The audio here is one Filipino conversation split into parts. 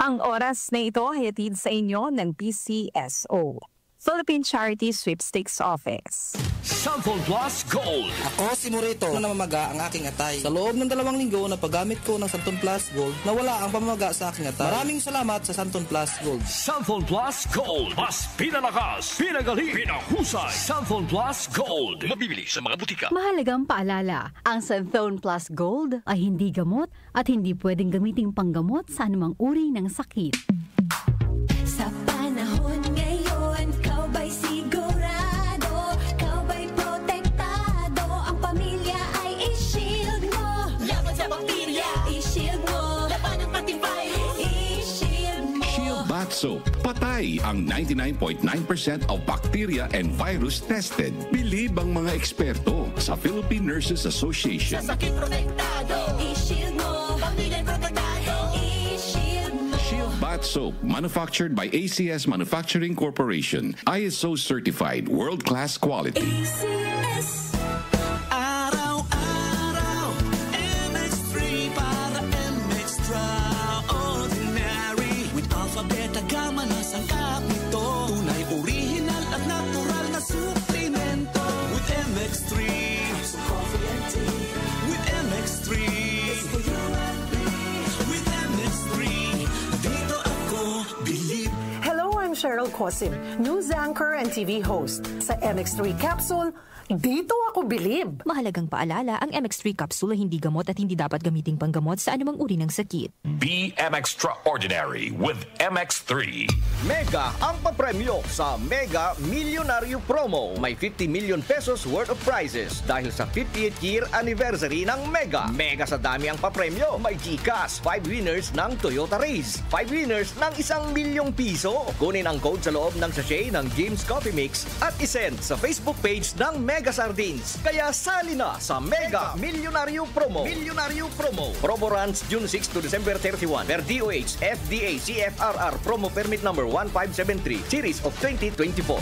Ang oras na ito ay hatid sa inyo ng PCSO, Philippine Charity Sweepstakes Office. Sample Plus Gold. Ako si Morito na namamaga ang aking atay. Sa loob ng 2 linggo na paggamit ko ng Santon Plus Gold, nawala ang pamamaga sa aking atay. Maraming salamat sa Santon Plus Gold. Sample Plus Gold. Mas pinalakas, pinagaling, pinahusay. Sample Plus Gold. Mabibili sa mga butika. Mahalagang paalala, ang Santon Plus Gold ay hindi gamot at hindi pwedeng gamiting panggamot sa anumang uri ng sakit. Sa panahon ngayon, kau ba'y sigurado? Kau ba'y protektado? Ang pamilya ay i-shield mo. Laban sa bakterya, i-shield mo. Laban ng pati virus, i-shield mo. Shield Bath Soap. Patay ang 99.9% of bacteria and virus tested. Believe ang mga eksperto sa Philippine Nurses Association. Sa sakit protektado, i-shield mo. Pamilya protektado, i-shield mo. Shield Bath Soap, manufactured by ACS Manufacturing Corporation. ISO certified, world-class quality. ACS. Araw-araw, MX3 para MX-Traordinary. With alpha, beta, gamma na sangkap nito. Tunay, original at natural na suplemento. With MX3, so coffee and tea. With MX3, it's for you and me. With MX3, dito ako believe. Hello, I'm Cheryl Cosim, news anchor and TV host. Sa MX3 Capsule, dito ako bilib. Mahalagang paalala, ang MX3 capsule ay hindi gamot at hindi dapat gamiting panggamot sa anumang uri ng sakit. Be Extraordinary with MX3. Mega ang papremyo sa Mega Millionario Promo. May 50 million pesos worth of prizes dahil sa 58th year anniversary ng Mega. Mega sa dami ang papremyo. May GCash, 5 winners ng Toyota Race, 5 winners ng 1 milyong piso. Kunin ang code sa loob ng sachet ng James Coffee Mix at isend sa Facebook page ng Mega Sardines. Kaya sali na sa Mega Millionario Promo. Millionario Promo. Promo runs June 6 to December 31. Per DOH, FDA, CFRR Promo Permit Number 1573, Series of 2024.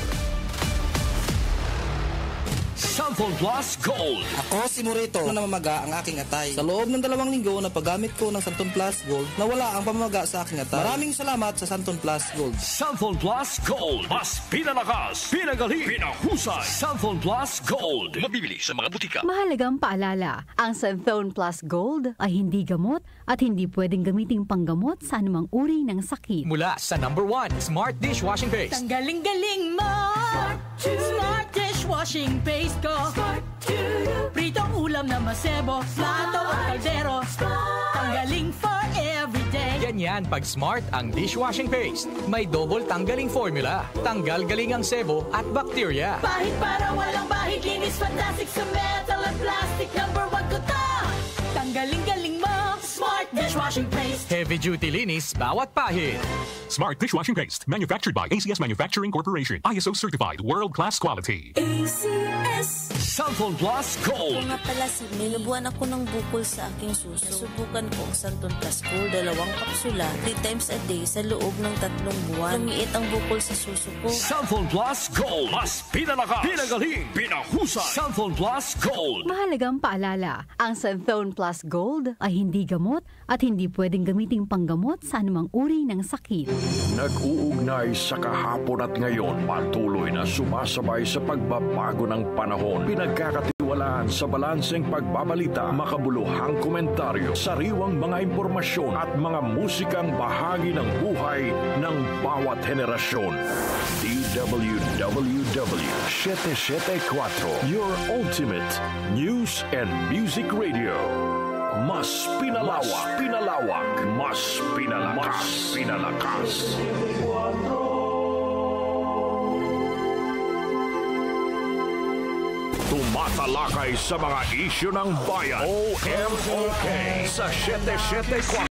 Sample Plus Gold. Ako si Morito na namamaga ang aking atay. Sa loob ng 2 linggo na paggamit ko ng Santon Plus Gold, nawala ang pamamaga sa aking atay. Maraming salamat sa Santon Plus Gold. Sample Plus Gold. Mas pinalakas, pinagaling, pinahusay. Sample Plus Gold. Mabibili sa mga butika. Mahalagang paalala, ang Santon Plus Gold ay hindi gamot at hindi pwedeng gamiting panggamot sa anumang uri ng sakit. Mula sa #1 Smart Dishwashing Paste. Tanggaling-galing mo. Smart Dishwashing Paste ko. Pritong ulam na masebo, plato o kaldero. Tanggaling for everyday. Ganyan pag Smart ang dishwashing paste. May double tanggaling formula. Tanggal galing ang sebo at bacteria. Bahid para walang bahid, linis fantastic sa metal at plastic. #1 ko to. Tanggaling-galing mo. Smart Dishwashing Paste. Heavy duty linis bawat pahid. Smart Dishwashing Paste. Manufactured by ACS Manufacturing Corporation. ISO certified. World-class quality. ACS. Sample Plus Gold. Kung nga pala, may nabuhan ako ng bukol sa aking suso. Subukan ko ang Santon Plus Gold, 2 kapsula, 3 times a day sa loob ng 3 buwan. Lumiit ang bukol sa suso ko. Sample Plus Gold. Mas pinalakas, pinagaling, pinahusay. Sample Plus Gold. Mahalagang paalala, ang Santon Plus Gold ay hindi gamot at hindi pwedeng gamiting panggamot sa anumang uri ng sakit. Nag-uugnay sa kahapon at ngayon, patuloy na sumasabay sa pagbabago ng panahon. Pinagkakatiwalaan sa balanseng pagbabalita, makabuluhang komentaryo, sariwang mga impormasyon at mga musikang bahagi ng buhay ng bawat henerasyon. DWWW 774, your ultimate news and music radio. Mas pinalawak, mas pinalakas. Tumatalakay sa mga isyu ng bayan. OMOK sa 774.